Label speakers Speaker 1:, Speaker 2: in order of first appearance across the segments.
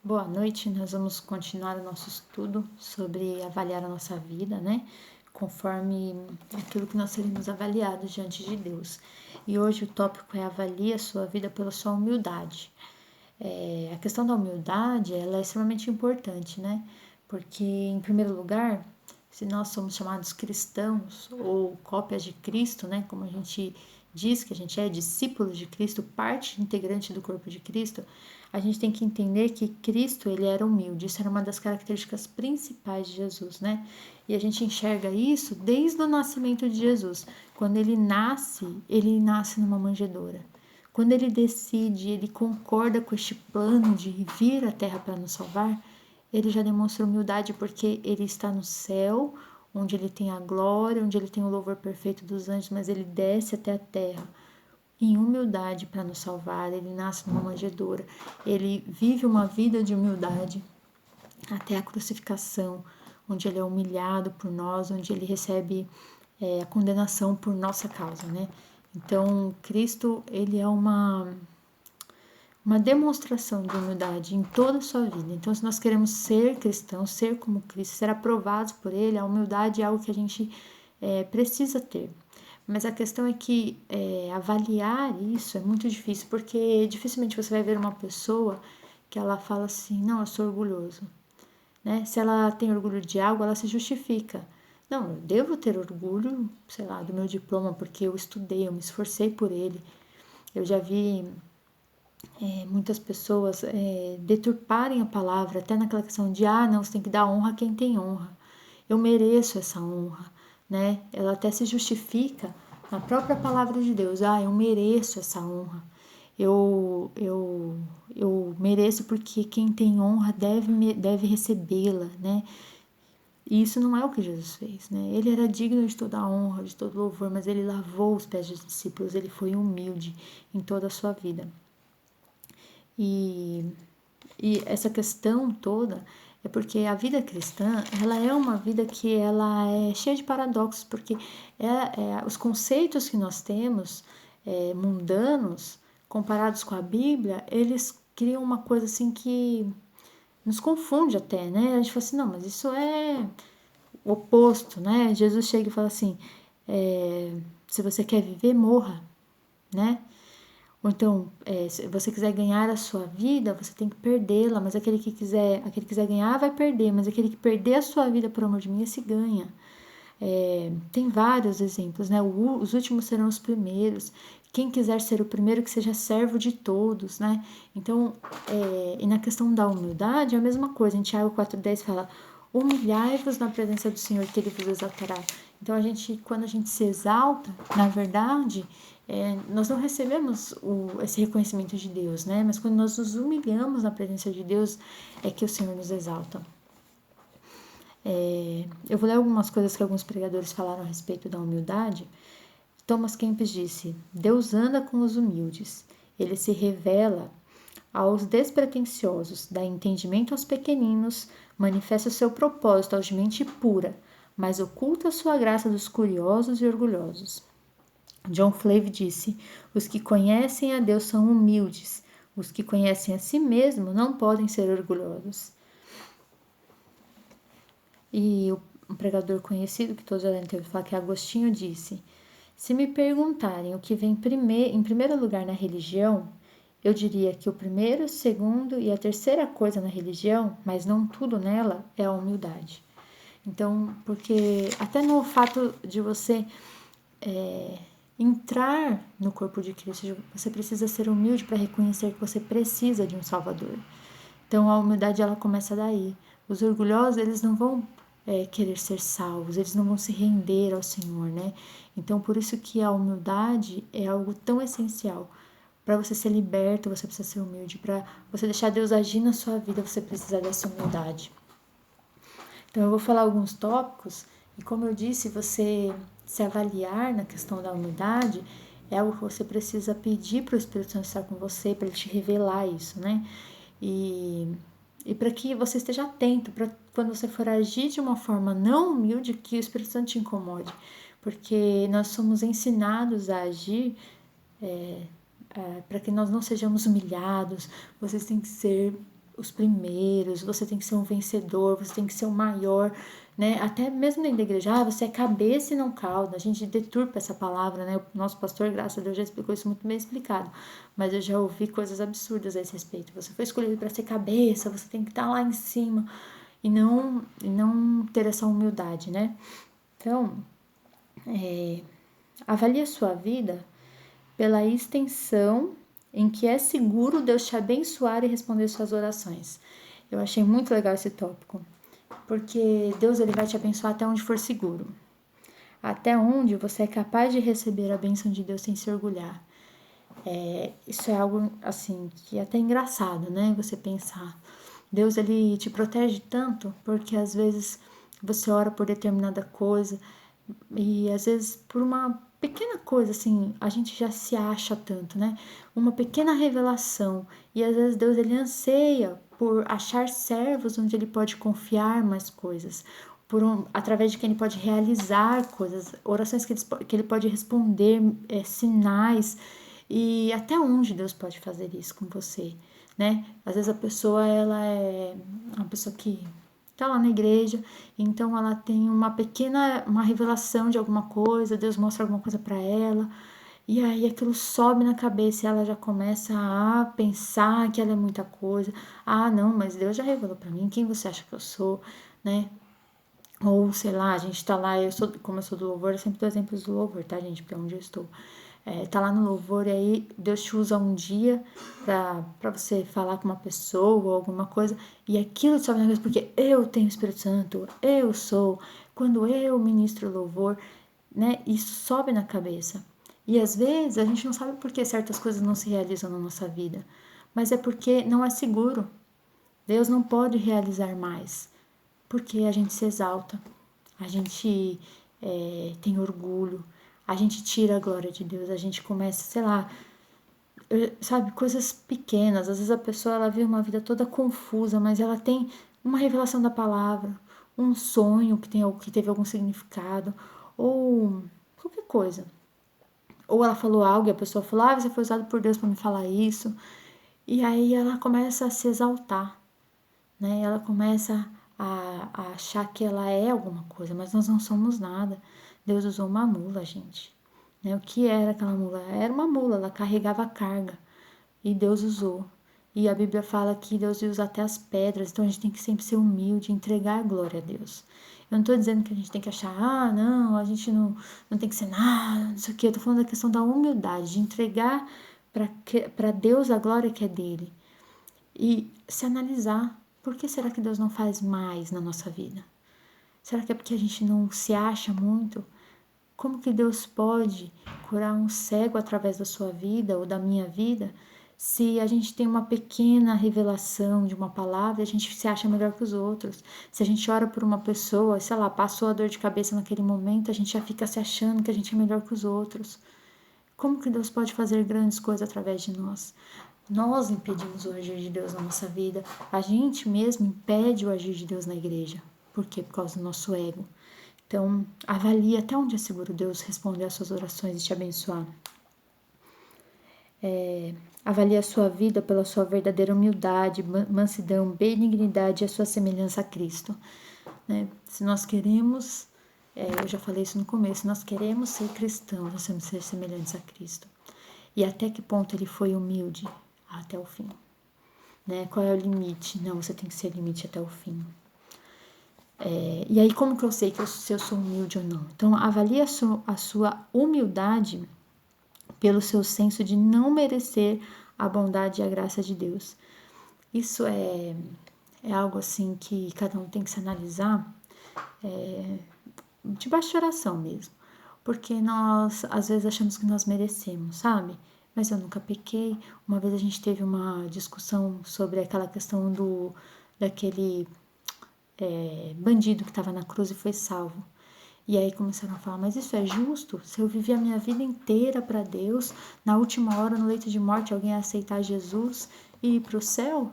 Speaker 1: Boa noite, nós vamos continuar o nosso estudo sobre avaliar a nossa vida, né? Conforme aquilo que nós seremos avaliados diante de Deus. E hoje o tópico é avalie a sua vida pela sua humildade. A questão da humildade, ela é extremamente importante, né? Porque, em primeiro lugar, se nós somos chamados cristãos ou cópias de Cristo, né? Como a gente diz que a gente é discípulo de Cristo, parte integrante do corpo de Cristo, a gente tem que entender que Cristo, ele era humilde. Isso era uma das características principais de Jesus, né? E a gente enxerga isso desde o nascimento de Jesus. Quando ele nasce numa manjedoura. Quando ele decide, ele concorda com este plano de vir à Terra para nos salvar, ele já demonstra humildade porque ele está no céu, onde ele tem a glória, onde ele tem o louvor perfeito dos anjos, mas ele desce até a terra em humildade para nos salvar. Ele nasce numa manjedoura, ele vive uma vida de humildade até a crucificação, onde ele é humilhado por nós, onde ele recebe a condenação por nossa causa, né? Então, Cristo, ele é uma demonstração de humildade em toda a sua vida. Então, se nós queremos ser cristãos, ser como Cristo, ser aprovados por Ele, a humildade é algo que a gente precisa ter. Mas a questão é que avaliar isso é muito difícil, porque dificilmente você vai ver uma pessoa que ela fala assim, não, eu sou orgulhoso. Né? Se ela tem orgulho de algo, ela se justifica. Não, eu devo ter orgulho, sei lá, do meu diploma, porque eu estudei, eu me esforcei por ele. Eu já vi muitas pessoas deturparem a palavra, até naquela questão de, não, você tem que dar honra a quem tem honra. Eu mereço essa honra, né? Ela até se justifica na própria palavra de Deus. Eu mereço essa honra. Eu mereço porque quem tem honra deve recebê-la, né? E isso não é o que Jesus fez, né? Ele era digno de toda a honra, de todo louvor, mas ele lavou os pés dos discípulos, ele foi humilde em toda a sua vida. E, e essa questão toda é porque a vida cristã, ela é uma vida que ela é cheia de paradoxos, porque os conceitos que nós temos mundanos, comparados com a Bíblia, eles criam uma coisa assim que nos confunde até, né? A gente fala assim, não, mas isso é o oposto, né? Jesus chega e fala assim, se você quer viver, morra, né? Ou então, se você quiser ganhar a sua vida, você tem que perdê-la, mas aquele que quiser ganhar vai perder, mas aquele que perder a sua vida por amor de mim, esse ganha. Tem vários exemplos, né? Os últimos serão os primeiros. Quem quiser ser o primeiro, que seja servo de todos, né? Então, e na questão da humildade, é a mesma coisa. Em Tiago 4,10 fala, humilhai-vos na presença do Senhor, que Ele vos exaltará. Então, quando a gente se exalta, na verdade, nós não recebemos esse reconhecimento de Deus, né? Mas quando nós nos humilhamos na presença de Deus, é que o Senhor nos exalta. Eu vou ler algumas coisas que alguns pregadores falaram a respeito da humildade. Thomas Kempis disse, Deus anda com os humildes. Ele se revela aos despretensiosos, dá entendimento aos pequeninos, manifesta o seu propósito aos de mente pura, mas oculta a sua graça dos curiosos e orgulhosos. John Flave disse, os que conhecem a Deus são humildes, os que conhecem a si mesmo não podem ser orgulhosos. E um pregador conhecido, que todos já devem ter ouvido falar, que é Agostinho, disse, se me perguntarem o que vem em primeiro lugar na religião, eu diria que o primeiro, o segundo e a terceira coisa na religião, mas não tudo nela, é a humildade. Então, porque até no fato de você entrar no corpo de Cristo, você precisa ser humilde para reconhecer que você precisa de um Salvador. Então, a humildade, ela começa daí. Os orgulhosos, eles não vão querer ser salvos, eles não vão se render ao Senhor, né? Então, por isso que a humildade é algo tão essencial. Para você ser liberto, você precisa ser humilde. Para você deixar Deus agir na sua vida, você precisa dessa humildade. Então, eu vou falar alguns tópicos. E como eu disse, você se avaliar na questão da humildade é algo que você precisa pedir para o Espírito Santo estar com você, para ele te revelar isso, né? E para que você esteja atento, para quando você for agir de uma forma não humilde, que o Espírito Santo te incomode. Porque nós somos ensinados a agir para que nós não sejamos humilhados, vocês têm que ser os primeiros, você tem que ser um vencedor, você tem que ser o maior, né? Até mesmo dentro da igreja, você é cabeça e não cauda. A gente deturpa essa palavra, né? O nosso pastor, graças a Deus, já explicou isso muito bem explicado. Mas eu já ouvi coisas absurdas a esse respeito. Você foi escolhido para ser cabeça, você tem que estar lá em cima e não ter essa humildade, né? Então, avalie a sua vida pela extensão em que é seguro Deus te abençoar e responder suas orações. Eu achei muito legal esse tópico, porque Deus ele vai te abençoar até onde for seguro, até onde você é capaz de receber a bênção de Deus sem se orgulhar. Isso é algo assim que é até engraçado, né? Você pensar, Deus ele te protege tanto, porque às vezes você ora por determinada coisa e às vezes por uma pequena coisa assim, a gente já se acha tanto, né? Uma pequena revelação e às vezes Deus ele anseia por achar servos onde ele pode confiar mais coisas, através de quem ele pode realizar coisas, orações que ele pode responder, sinais, e até onde Deus pode fazer isso com você, né? Às vezes a pessoa, ela é uma pessoa que tá lá na igreja, então ela tem uma revelação de alguma coisa, Deus mostra alguma coisa para ela, e aí aquilo sobe na cabeça e ela já começa a pensar que ela é muita coisa. Ah, não, mas Deus já revelou para mim, quem você acha que eu sou, né? Ou, sei lá, a gente tá lá, como eu sou do louvor, eu sempre dou exemplos do louvor, tá, gente? Pra onde eu estou. Tá lá no louvor e aí Deus te usa um dia pra você falar com uma pessoa ou alguma coisa e aquilo te sobe na cabeça porque eu tenho o Espírito Santo, eu sou. Quando eu ministro louvor, né? Isso sobe na cabeça. E às vezes a gente não sabe por que certas coisas não se realizam na nossa vida, mas é porque não é seguro. Deus não pode realizar mais porque a gente se exalta, a gente tem orgulho, a gente tira a glória de Deus, a gente começa, sei lá, sabe, coisas pequenas. Às vezes a pessoa ela vive uma vida toda confusa, mas ela tem uma revelação da palavra, um sonho que teve algum significado, ou qualquer coisa. Ou ela falou algo e a pessoa falou, você foi usado por Deus para me falar isso. E aí ela começa a se exaltar, né? Ela começa a achar que ela é alguma coisa, mas nós não somos nada. Deus usou uma mula, gente. Né? O que era aquela mula? Era uma mula, ela carregava carga e Deus usou. E a Bíblia fala que Deus usa até as pedras, então a gente tem que sempre ser humilde, entregar a glória a Deus. Eu não estou dizendo que a gente tem que achar, não, a gente não tem que ser nada, não sei o quê. Eu estou falando da questão da humildade, de entregar para Deus a glória que é dele. E se analisar, por que será que Deus não faz mais na nossa vida? Será que é porque a gente não se acha muito? Como que Deus pode curar um cego através da sua vida ou da minha vida, se a gente tem uma pequena revelação de uma palavra e a gente se acha melhor que os outros? Se a gente ora por uma pessoa, sei lá, passou a dor de cabeça naquele momento, a gente já fica se achando que a gente é melhor que os outros. Como que Deus pode fazer grandes coisas através de nós? Nós impedimos o agir de Deus na nossa vida. A gente mesmo impede o agir de Deus na igreja. Por quê? Por causa do nosso ego. Então, avalie até onde é seguro Deus responder às suas orações e te abençoar. Avalie a sua vida pela sua verdadeira humildade, mansidão, benignidade e a sua semelhança a Cristo. Né? Se nós queremos, eu já falei isso no começo, se nós queremos ser cristãos, nós temos que ser semelhantes a Cristo. E até que ponto ele foi humilde? Até o fim. Né? Qual é o limite? Não, você tem que ser limite até o fim. E aí, como que eu sei se eu sou humilde ou não? Então, avalie a sua humildade pelo seu senso de não merecer a bondade e a graça de Deus. Isso é algo assim que cada um tem que se analisar de baixa oração mesmo. Porque nós, às vezes, achamos que nós merecemos, sabe? Mas eu nunca pequei. Uma vez a gente teve uma discussão sobre aquela questão daquele bandido que estava na cruz e foi salvo. E aí começaram a falar, mas isso é justo? Se eu vivi a minha vida inteira para Deus, na última hora, no leito de morte, alguém ia aceitar Jesus e ir para o céu?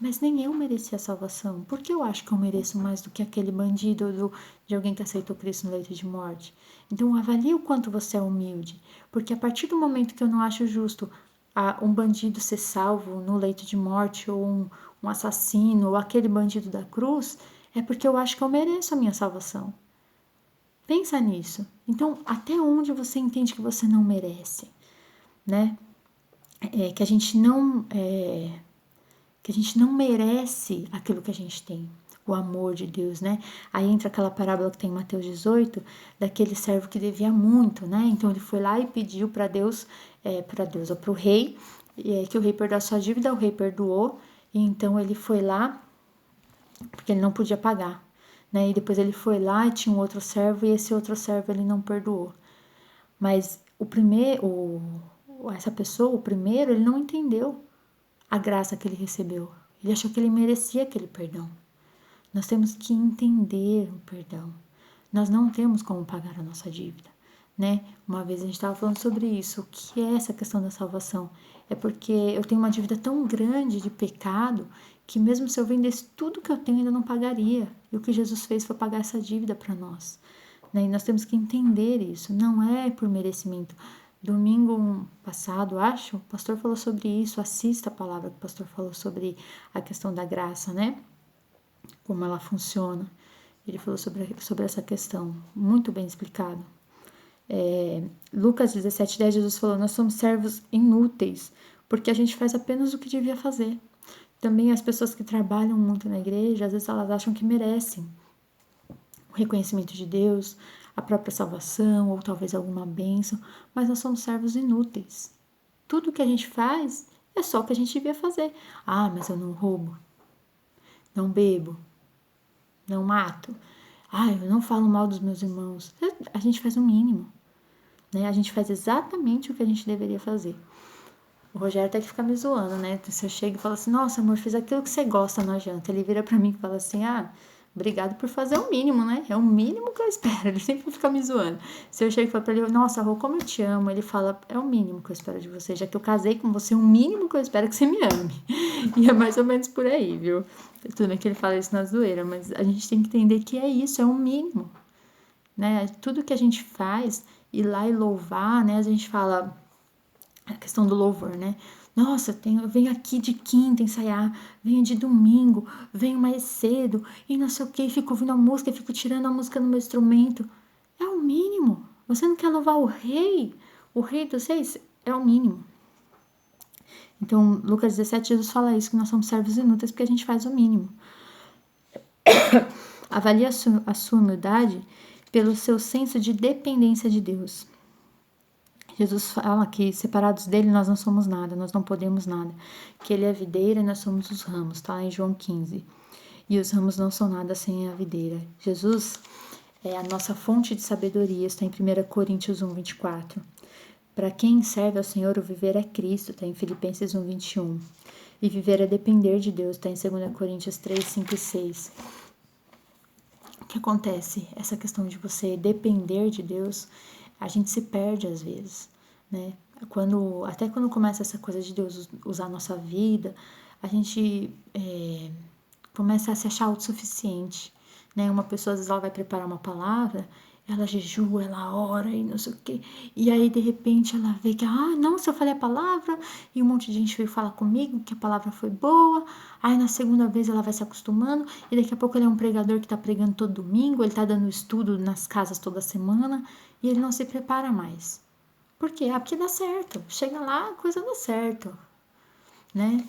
Speaker 1: Mas nem eu merecia a salvação. Por que eu acho que eu mereço mais do que aquele bandido de alguém que aceitou Cristo no leito de morte? Então avalie o quanto você é humilde. Porque a partir do momento que eu não acho justo um bandido ser salvo no leito de morte, ou um assassino, ou aquele bandido da cruz, é porque eu acho que eu mereço a minha salvação. Pensa nisso. Então, até onde você entende que você não merece, né? Que a gente não merece aquilo que a gente tem, o amor de Deus, né? Aí entra aquela parábola que tem em Mateus 18, daquele servo que devia muito, né? Então ele foi lá e pediu para Deus, ou para o rei, que o rei perdoasse sua dívida, o rei perdoou, e então ele foi lá, porque ele não podia pagar, né? E depois ele foi lá e tinha um outro servo, e esse outro servo ele não perdoou. Mas essa pessoa, o primeiro, ele não entendeu a graça que ele recebeu. Ele achou que ele merecia aquele perdão. Nós temos que entender o perdão. Nós não temos como pagar a nossa dívida, né? Uma vez a gente estava falando sobre isso. O que é essa questão da salvação? É porque eu tenho uma dívida tão grande de pecado que mesmo se eu vendesse tudo que eu tenho, ainda não pagaria. E o que Jesus fez foi pagar essa dívida para nós, né? E nós temos que entender isso. Não é por merecimento. Domingo passado, acho, o pastor falou sobre isso. Assista a palavra que o pastor falou sobre a questão da graça, né? Como ela funciona. Ele falou sobre essa questão, muito bem explicado. Lucas 17:10, Jesus falou: nós somos servos inúteis, porque a gente faz apenas o que devia fazer. Também as pessoas que trabalham muito na igreja, às vezes elas acham que merecem o reconhecimento de Deus, a própria salvação, ou talvez alguma bênção, mas nós somos servos inúteis. Tudo que a gente faz é só o que a gente devia fazer. Ah, mas eu não roubo, não bebo, não mato. Ah, eu não falo mal dos meus irmãos. A gente faz o mínimo, né? A gente faz exatamente o que a gente deveria fazer. O Rogério até que fica me zoando, né? Se eu chego e falo assim, nossa, amor, fiz aquilo que você gosta na janta. Ele vira pra mim e fala assim, obrigado por fazer o mínimo, né? É o mínimo que eu espero. Ele sempre fica me zoando. Se eu chego e falo pra ele, nossa, Rô, como eu te amo, ele fala, é o mínimo que eu espero de você. Já que eu casei com você, o mínimo que eu espero é que você me ame. E é mais ou menos por aí, viu? Tudo bem que ele fala isso na zoeira, mas a gente tem que entender que é isso, é o mínimo, né? Tudo que a gente faz, ir lá e louvar, né? A gente fala a questão do louvor, né? Nossa, eu venho aqui de quinta ensaiar, venho de domingo, venho mais cedo e não sei o que, fico ouvindo a música, fico tirando a música no meu instrumento. É o mínimo. Você não quer louvar o rei? O rei dos reis? É o mínimo. Então, Lucas 17, Jesus fala isso, que nós somos servos inúteis porque a gente faz o mínimo. Avalie a sua humildade pelo seu senso de dependência de Deus. Jesus fala que separados dele nós não somos nada, nós não podemos nada. Que ele é a videira e nós somos os ramos, tá? Em João 15. E os ramos não são nada sem a videira. Jesus é a nossa fonte de sabedoria, está em 1 Coríntios 1, 24. Para quem serve ao Senhor, o viver é Cristo, está em Filipenses 1, 21. E viver é depender de Deus, está em 2 Coríntios 3, 5 e 6. O que acontece? Essa questão de você depender de Deus, a gente se perde às vezes, né? Até quando começa essa coisa de Deus usar a nossa vida, a gente começa a se achar autossuficiente, né? Uma pessoa, às vezes, ela vai preparar uma palavra, ela jejua, ela ora e não sei o quê, e aí, de repente, ela vê que, não, se eu falei a palavra, e um monte de gente veio falar comigo que a palavra foi boa, aí na segunda vez ela vai se acostumando, e daqui a pouco ele é um pregador que tá pregando todo domingo, ele tá dando estudo nas casas toda semana, e ele não se prepara mais. Por quê? Porque dá certo, chega lá, a coisa dá certo, né?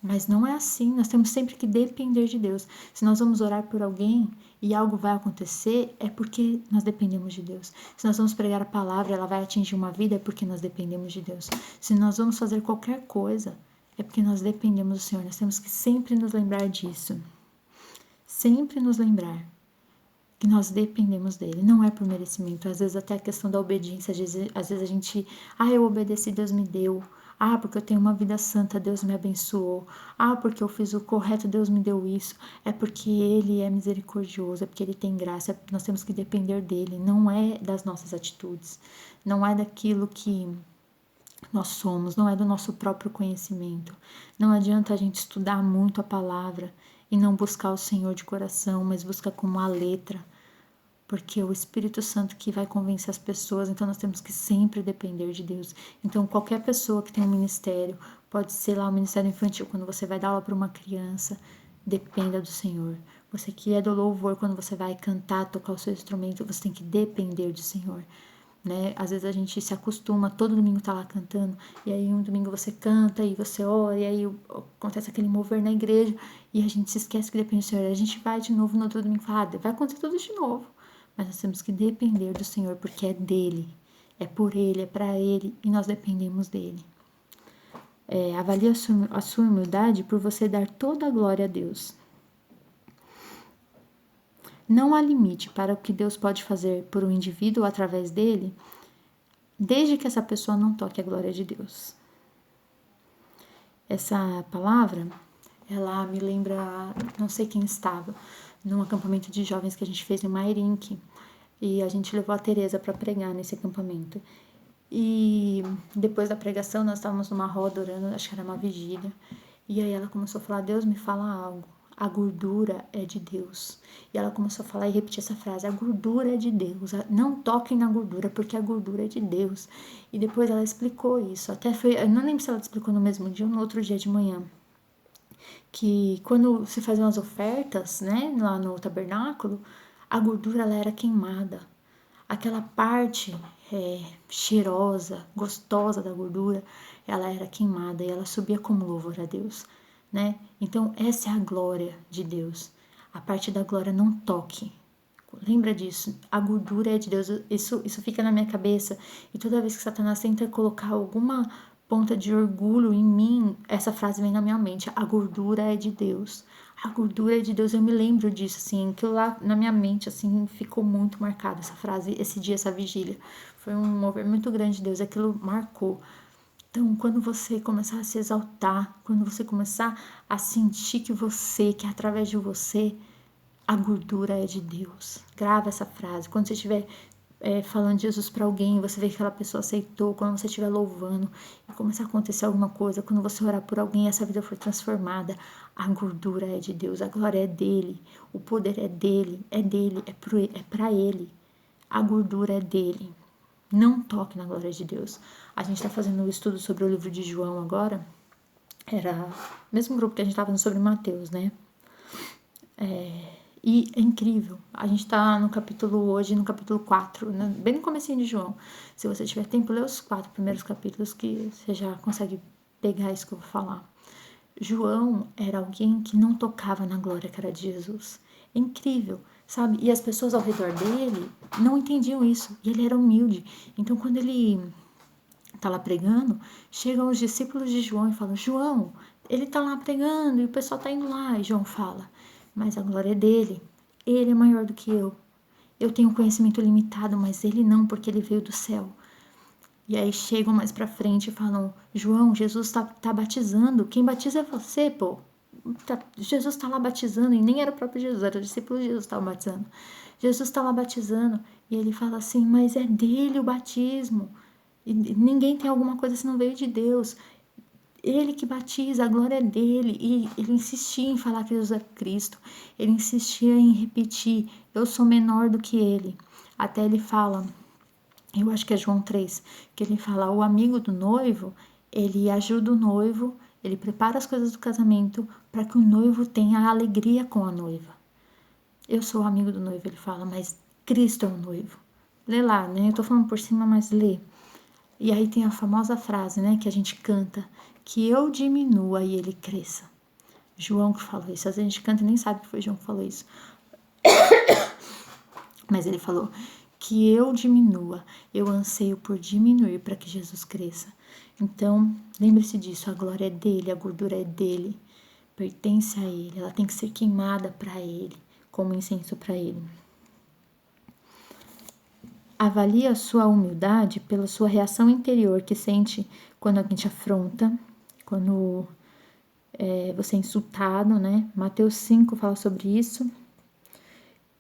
Speaker 1: Mas não é assim, nós temos sempre que depender de Deus. Se nós vamos orar por alguém e algo vai acontecer, é porque nós dependemos de Deus. Se nós vamos pregar a palavra e ela vai atingir uma vida, é porque nós dependemos de Deus. Se nós vamos fazer qualquer coisa, é porque nós dependemos do Senhor. Nós temos que sempre nos lembrar disso. Sempre nos lembrar que nós dependemos dele, não é por merecimento. Às vezes até a questão da obediência, às vezes a gente, eu obedeci, Deus me deu. Porque eu tenho uma vida santa, Deus me abençoou. Porque eu fiz o correto, Deus me deu isso. É porque ele é misericordioso, é porque ele tem graça. Nós temos que depender dele, não é das nossas atitudes, não é daquilo que nós somos, não é do nosso próprio conhecimento. Não adianta a gente estudar muito a palavra e não buscar o Senhor de coração, mas buscar como a letra. porque é o Espírito Santo que vai convencer as pessoas, então nós temos que sempre depender de Deus. Então, qualquer pessoa que tem um ministério, pode ser lá o ministério infantil, quando você vai dar aula para uma criança, dependa do Senhor. Você que é do louvor, quando você vai cantar, tocar o seu instrumento, você tem que depender do Senhor. Né? Às vezes a gente se acostuma, todo domingo tá lá cantando, e aí um domingo você canta e você ora, e aí acontece aquele mover na igreja, e a gente se esquece que depende do Senhor. A gente vai de novo no outro domingo e fala, vai acontecer tudo de novo. Mas nós temos que depender do Senhor, porque é dele, é por ele, é para ele, e nós dependemos dele. Avalie a sua humildade por você dar toda a glória a Deus. Não há limite para o que Deus pode fazer por um indivíduo através dele, desde que essa pessoa não toque a glória de Deus. Essa palavra, ela me lembra, não sei quem estava, num acampamento de jovens que a gente fez em Mairinque, e a gente levou a Tereza para pregar nesse acampamento. E depois da pregação, nós estávamos numa roda orando, acho que era uma vigília, e aí ela começou a falar, Deus me fala algo, a gordura é de Deus. E ela começou a falar e repetir essa frase, a gordura é de Deus, não toquem na gordura, porque a gordura é de Deus. E depois ela explicou isso, até foi, eu não lembro se ela explicou no mesmo dia ou no outro dia de manhã, que quando se faziam as ofertas, né, lá no tabernáculo, a gordura ela era queimada. Aquela parte cheirosa, gostosa da gordura, ela era queimada e ela subia como louvor a Deus, né? Então, essa é a glória de Deus. A parte da glória não toque. Lembra disso? A gordura é de Deus. Isso fica na minha cabeça. E toda vez que Satanás tenta colocar alguma ponta de orgulho em mim, essa frase vem na minha mente. A gordura é de Deus. A gordura é de Deus. Eu me lembro disso, assim. Aquilo lá na minha mente, assim, ficou muito marcado. Essa frase, esse dia, essa vigília. Foi um mover muito grande de Deus. Aquilo marcou. Então, quando você começar a se exaltar, quando você começar a sentir que através de você, a gordura é de Deus. Grava essa frase. Quando você estiver falando de Jesus para alguém, você vê que aquela pessoa aceitou. Quando você estiver louvando e começar a acontecer alguma coisa, quando você orar por alguém e essa vida for transformada, a gordura é de Deus, a glória é dele, o poder é dele, é para ele. A gordura é dele. Não toque na glória de Deus. A gente está fazendo um estudo sobre o livro de João agora. Era o mesmo grupo que a gente estava fazendo sobre Mateus, né? E é incrível. A gente tá no capítulo 4, né? Bem no comecinho de João. Se você tiver tempo, lê os 4 primeiros capítulos que você já consegue pegar isso que eu vou falar. João era alguém que não tocava na glória que era de Jesus. É incrível, sabe? E as pessoas ao redor dele não entendiam isso. E ele era humilde. Então, quando ele tá lá pregando, chegam os discípulos de João e falam, João, ele tá lá pregando e o pessoal tá indo lá. E João fala, mas a glória é dele. Ele é maior do que eu. Eu tenho conhecimento limitado, mas ele não, porque ele veio do céu. E aí chegam mais pra frente e falam, João, Jesus tá batizando. Quem batiza é você, pô. Jesus tá lá batizando, e nem era o próprio Jesus, era o discípulo de Jesus que estava batizando. Jesus tá lá batizando, e ele fala assim, mas é dele o batismo. E ninguém tem alguma coisa se não veio de Deus. Ele que batiza, a glória é dele. E ele insistia em falar que Jesus é Cristo. Ele insistia em repetir, eu sou menor do que ele. Até ele fala, eu acho que é João 3, que ele fala, o amigo do noivo, ele ajuda o noivo, ele prepara as coisas do casamento para que o noivo tenha alegria com a noiva. Eu sou o amigo do noivo, ele fala, mas Cristo é o noivo. Lê lá, né? Eu tô falando por cima, mas lê. E aí tem a famosa frase, né, que a gente canta, que eu diminua e ele cresça. João que falou isso. Às vezes a gente canta e nem sabe que foi João que falou isso. Mas ele falou que eu diminua, eu anseio por diminuir para que Jesus cresça. Então, lembre-se disso, a glória é dele, a gordura é dele, pertence a ele, ela tem que ser queimada para ele, como incenso para ele. Avalie a sua humildade pela sua reação interior que sente quando alguém te afronta, quando você é insultado, né? Mateus 5 fala sobre isso.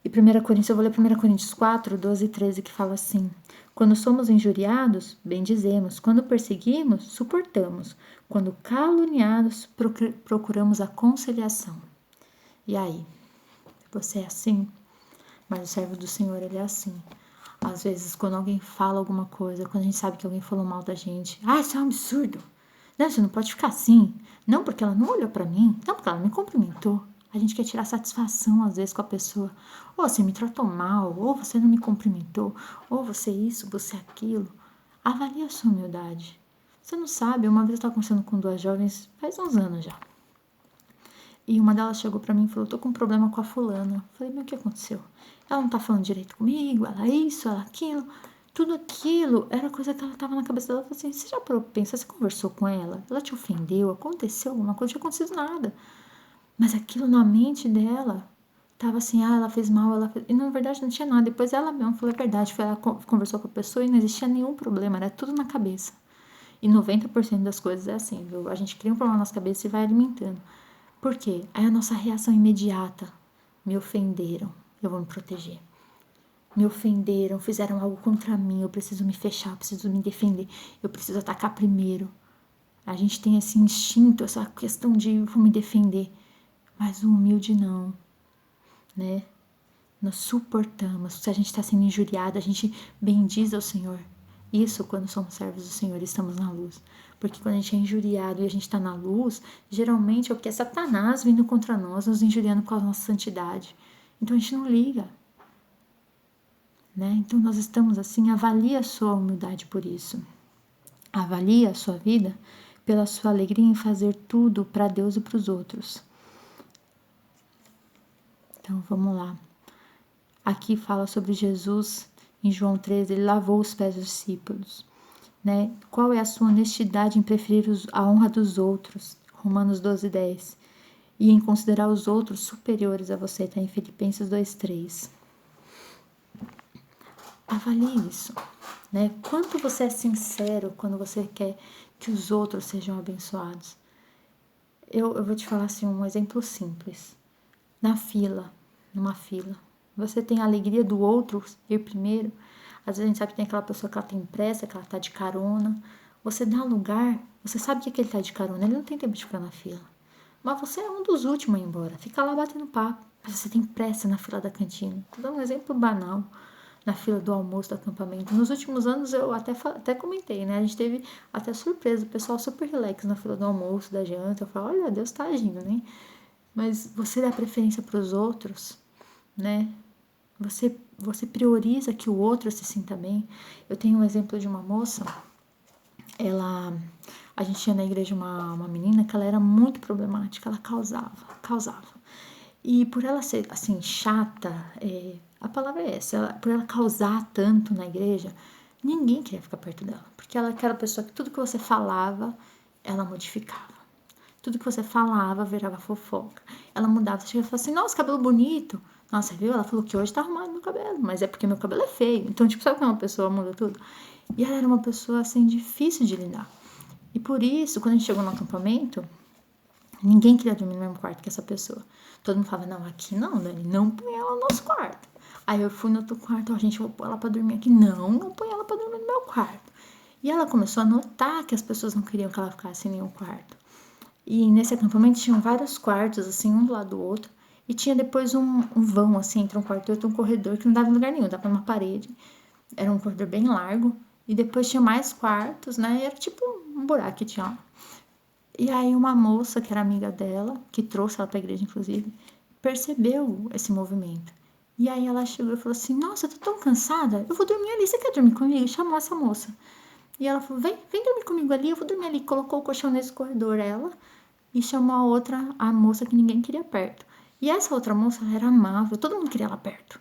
Speaker 1: E 1 Coríntios, eu vou ler 1 Coríntios 4, 12 e 13, que fala assim, quando somos injuriados, bendizemos, quando perseguimos, suportamos, quando caluniados, procuramos a conciliação. E aí, você é assim? Mas o servo do Senhor, ele é assim. Às vezes, quando alguém fala alguma coisa, quando a gente sabe que alguém falou mal da gente, isso é um absurdo. Não, você não pode ficar assim. Não, porque ela não olhou pra mim. Não, porque ela me cumprimentou. A gente quer tirar satisfação, às vezes, com a pessoa. Ou você me tratou mal, ou você não me cumprimentou, ou você isso, você aquilo. Avalie a sua humildade. Você não sabe, uma vez eu estava conversando com duas jovens, faz uns anos já. E uma delas chegou pra mim e falou, tô com um problema com a fulana. Eu falei, mas o que aconteceu? Ela não tá falando direito comigo, ela isso, ela aquilo. Tudo aquilo era coisa que ela tava na cabeça dela. Eu falei assim, você já parou pra pensar, você conversou com ela? Ela te ofendeu? Aconteceu alguma coisa? Não tinha acontecido nada. Mas aquilo na mente dela tava assim, ela fez mal, ela fez... E na verdade não tinha nada. Depois ela mesma falou a verdade. Foi ela conversou com a pessoa e não existia nenhum problema, era tudo na cabeça. E 90% das coisas é assim, viu? A gente cria um problema na nossa cabeça e vai alimentando. Por quê? Aí a nossa reação imediata. Me ofenderam, eu vou me proteger. Me ofenderam, fizeram algo contra mim, eu preciso me fechar, eu preciso me defender, eu preciso atacar primeiro. A gente tem esse instinto, essa questão de vou me defender. Mas o humilde não, né? Nós suportamos. Se a gente está sendo injuriado, a gente bendiz ao Senhor. Isso quando somos servos do Senhor e estamos na luz. Porque quando a gente é injuriado e a gente está na luz, geralmente é porque é Satanás vindo contra nós, nos injuriando com a nossa santidade. Então a gente não liga. Né? Então nós estamos assim, avalie a sua humildade por isso. Avalie a sua vida pela sua alegria em fazer tudo para Deus e para os outros. Então vamos lá. Aqui fala sobre Jesus, em João 13, ele lavou os pés dos discípulos. Né? Qual é a sua honestidade em preferir a honra dos outros? Romanos 12:10. E em considerar os outros superiores a você, está em Filipenses 2:3. Avalie isso. Né? Quanto você é sincero quando você quer que os outros sejam abençoados? Eu vou te falar assim, um exemplo simples. Numa fila, você tem a alegria do outro ir primeiro. Às vezes a gente sabe que tem aquela pessoa que ela tem pressa, que ela tá de carona. Você dá lugar, você sabe que ele tá de carona, ele não tem tempo de ficar na fila. Mas você é um dos últimos a ir embora, fica lá batendo papo. Mas você tem pressa na fila da cantina. Vou dar um exemplo banal. Na fila do almoço do acampamento. Nos últimos anos eu até comentei, né? A gente teve até surpresa, o pessoal super relax na fila do almoço, da janta. Eu falo, olha, Deus tá agindo, né? Mas você dá preferência para os outros, né? Você prioriza que o outro se sinta bem. Eu tenho um exemplo de uma moça, a gente tinha na igreja uma menina que ela era muito problemática, ela causava. E por ela ser, assim, chata, a palavra é essa, por ela causar tanto na igreja, ninguém queria ficar perto dela. Porque ela era aquela pessoa que tudo que você falava, ela modificava. Tudo que você falava virava fofoca. Ela mudava, você chegava e falava assim, nossa, cabelo bonito. Nossa, viu? Ela falou que hoje tá arrumado meu cabelo, mas é porque meu cabelo é feio. Então, tipo, sabe que uma pessoa muda tudo? E ela era uma pessoa, assim, difícil de lidar. E por isso, quando a gente chegou no acampamento, ninguém queria dormir no mesmo quarto que essa pessoa. Todo mundo falava, não, aqui não, Dani, não põe ela no nosso quarto. Aí eu fui no outro quarto, gente, vou pôr ela pra dormir aqui. Não põe ela pra dormir no meu quarto. E ela começou a notar que as pessoas não queriam que ela ficasse em nenhum quarto. E nesse acampamento tinham vários quartos, assim, um do lado do outro. E tinha depois um vão, assim, entre um quarto e outro, um corredor que não dava em lugar nenhum, dava numa parede. Era um corredor bem largo. E depois tinha mais quartos, né? Era tipo um buraco que tinha lá. E aí uma moça, que era amiga dela, que trouxe ela pra igreja, inclusive, percebeu esse movimento. E aí ela chegou e falou assim, nossa, eu tô tão cansada, eu vou dormir ali, você quer dormir comigo? E chamou essa moça. E ela falou, vem dormir comigo ali, eu vou dormir ali. Colocou o colchão nesse corredor, ela, e chamou a outra, a moça que ninguém queria perto. E essa outra moça, ela era amável, todo mundo queria ela perto.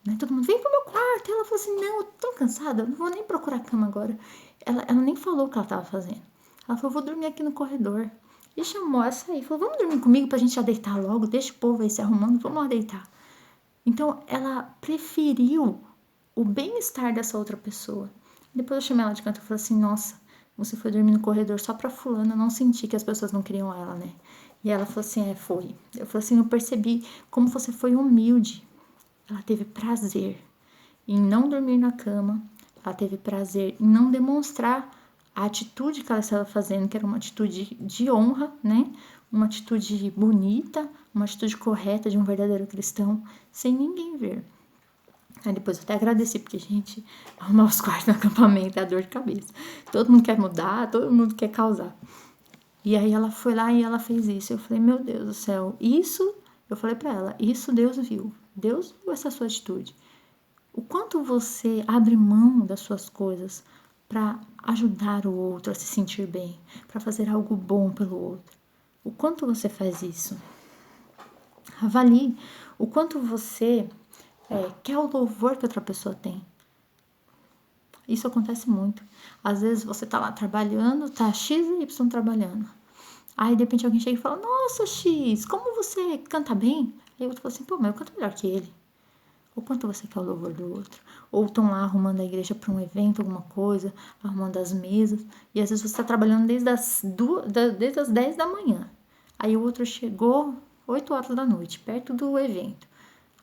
Speaker 1: Né? Todo mundo, vem pro meu quarto. E ela falou assim, não, eu tô tão cansada, eu não vou nem procurar cama agora. Ela nem falou o que ela tava fazendo. Ela falou, vou dormir aqui no corredor. E chamou essa aí, falou, vamos dormir comigo pra gente já deitar logo, deixa o povo aí se arrumando, vamos lá deitar. Então, ela preferiu o bem-estar dessa outra pessoa. Depois eu chamei ela de canto e falei assim, nossa, você foi dormir no corredor só pra fulano, eu não senti que as pessoas não queriam ela, né? E ela falou assim, foi. Eu falei assim, eu percebi como você foi humilde. Ela teve prazer em não dormir na cama, ela teve prazer em não demonstrar a atitude que ela estava fazendo, que era uma atitude de honra, né? Uma atitude bonita, uma atitude correta de um verdadeiro cristão, sem ninguém ver. Aí depois eu até agradeci, porque, gente, arrumar os quartos no acampamento é dor de cabeça. Todo mundo quer mudar, todo mundo quer causar. E aí ela foi lá e ela fez isso. Eu falei, meu Deus do céu, isso, eu falei pra ela, isso Deus viu. Deus viu essa sua atitude. O quanto você abre mão das suas coisas para ajudar o outro a se sentir bem, para fazer algo bom pelo outro. O quanto você faz isso? Avalie o quanto você quer o louvor que outra pessoa tem. Isso acontece muito. Às vezes você tá lá trabalhando, tá X e Y trabalhando. Aí de repente alguém chega e fala, nossa X, como você canta bem? Aí o outro fala assim, pô, mas eu canto melhor que ele. O quanto você quer o louvor do outro. Ou estão lá arrumando a igreja para um evento, alguma coisa, arrumando as mesas. E às vezes você está trabalhando desde as 10 da manhã. Aí o outro chegou 8 horas da noite, perto do evento.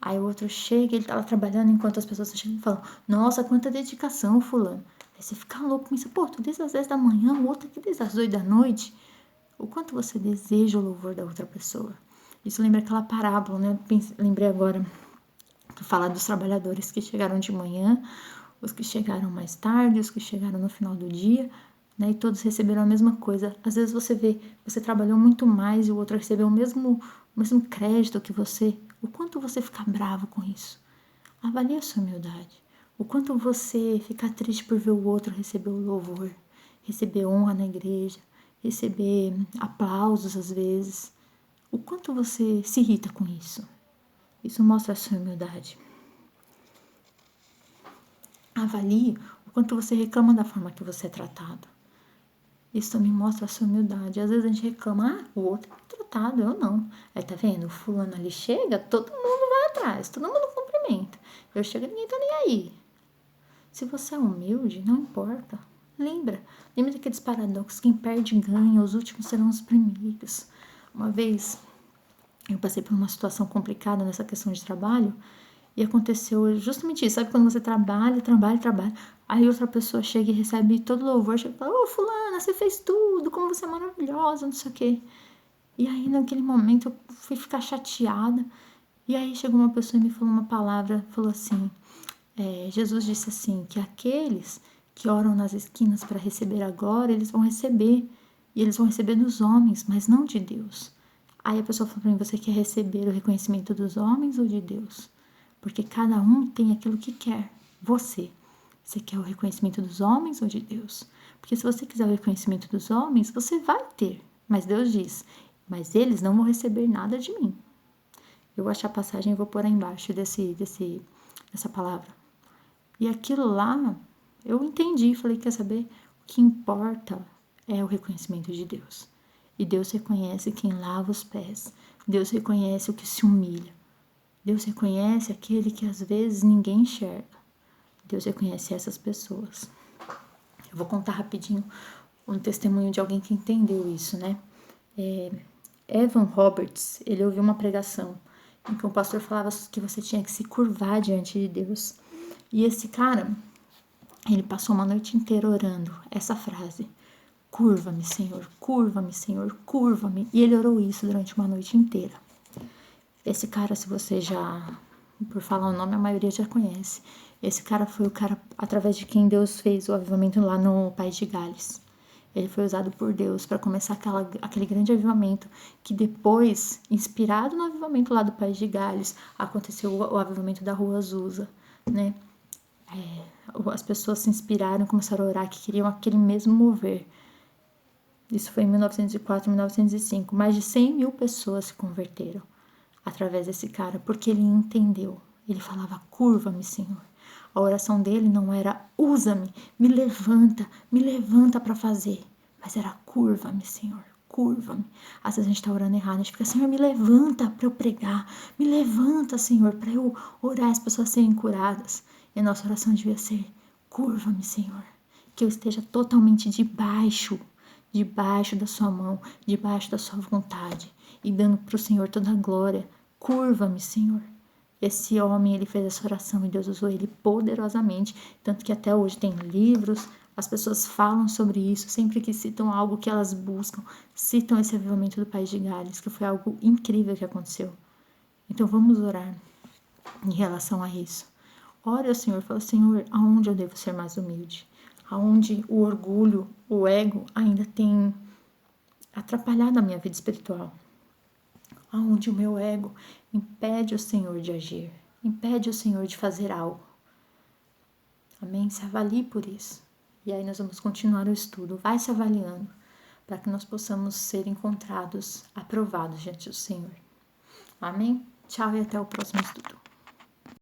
Speaker 1: Aí o outro chega, ele tá lá trabalhando enquanto as pessoas chegam e falam, nossa, quanta dedicação, fulano. Aí você fica louco, pensa, pô, tu desde as 10 da manhã, o outro aqui desde as 8 da noite. O quanto você deseja o louvor da outra pessoa. Isso lembra aquela parábola, né? Lembrei agora que fala dos trabalhadores que chegaram de manhã, os que chegaram mais tarde, os que chegaram no final do dia, né? E todos receberam a mesma coisa. Às vezes você vê, você trabalhou muito mais e o outro recebeu o mesmo crédito que você. O quanto você fica bravo com isso? Avalie a sua humildade. O quanto você fica triste por ver o outro receber o louvor, receber honra na igreja, receber aplausos às vezes. O quanto você se irrita com isso? Isso mostra a sua humildade. Avalie o quanto você reclama da forma que você é tratado. Isso também mostra a sua humildade. Às vezes a gente reclama, o outro é tratado, eu não. Aí tá vendo, o fulano ali chega, todo mundo vai atrás, todo mundo cumprimenta. Eu chego e ninguém tá nem aí. Se você é humilde, não importa. Lembra daqueles paradoxos, quem perde ganha, os últimos serão os primeiros. Uma vez eu passei por uma situação complicada nessa questão de trabalho e aconteceu justamente isso. Sabe quando você trabalha, aí outra pessoa chega e recebe todo o louvor, chega e fala, ô fulana, você fez tudo, como você é maravilhosa, não sei o quê. E aí naquele momento eu fui ficar chateada. E aí chegou uma pessoa e me falou uma palavra, falou assim, Jesus disse assim, que aqueles que oram nas esquinas para receber a glória, eles vão receber. E eles vão receber dos homens, mas não de Deus. Aí a pessoa falou para mim, você quer receber o reconhecimento dos homens ou de Deus? Porque cada um tem aquilo que quer. Você quer o reconhecimento dos homens ou de Deus? Porque se você quiser o reconhecimento dos homens, você vai ter. Mas Deus diz, mas eles não vão receber nada de mim. Eu vou achar a passagem e vou pôr aí embaixo dessa palavra. E aquilo lá, eu entendi, falei, quer saber? O que importa é o reconhecimento de Deus. E Deus reconhece quem lava os pés. Deus reconhece o que se humilha. Deus reconhece aquele que às vezes ninguém enxerga. Deus reconhece essas pessoas. Eu vou contar rapidinho um testemunho de alguém que entendeu isso, né? Evan Roberts, ele ouviu uma pregação em que o pastor falava que você tinha que se curvar diante de Deus. E esse cara, ele passou uma noite inteira orando essa frase: curva-me, Senhor, curva-me, Senhor, curva-me. E ele orou isso durante uma noite inteira. Esse cara, se você já, por falar o nome, a maioria já conhece. Esse cara foi o cara através de quem Deus fez o avivamento lá no País de Gales. Ele foi usado por Deus para começar aquele grande avivamento que depois, inspirado no avivamento lá do País de Gales, aconteceu o avivamento da Rua Azusa, né? As pessoas se inspiraram, começaram a orar que queriam aquele mesmo mover. Isso foi em 1904, 1905. Mais de 100 mil pessoas se converteram através desse cara, porque ele entendeu. Ele falava, curva-me, Senhor. A oração dele não era, usa-me, me levanta para fazer. Mas era, curva-me, Senhor, curva-me. Às vezes a gente tá orando errado, a gente fica, Senhor, me levanta para eu pregar. Me levanta, Senhor, para eu orar as pessoas serem curadas. E a nossa oração devia ser, curva-me, Senhor. Que eu esteja totalmente debaixo da sua mão, debaixo da sua vontade. E dando para o Senhor toda a glória. Curva-me, Senhor. Esse homem, ele fez essa oração e Deus usou ele poderosamente, tanto que até hoje tem livros, as pessoas falam sobre isso, sempre que citam algo que elas buscam, citam esse avivamento do País de Gales, que foi algo incrível que aconteceu. Então vamos orar em relação a isso. Ore ao Senhor, fala, Senhor, aonde eu devo ser mais humilde? Aonde o orgulho, o ego ainda tem atrapalhado a minha vida espiritual? Aonde o meu ego impede o Senhor de agir, impede o Senhor de fazer algo. Amém? Se avalie por isso. E aí nós vamos continuar o estudo. Vai se avaliando para que nós possamos ser encontrados, aprovados diante do Senhor. Amém? Tchau e até o próximo estudo.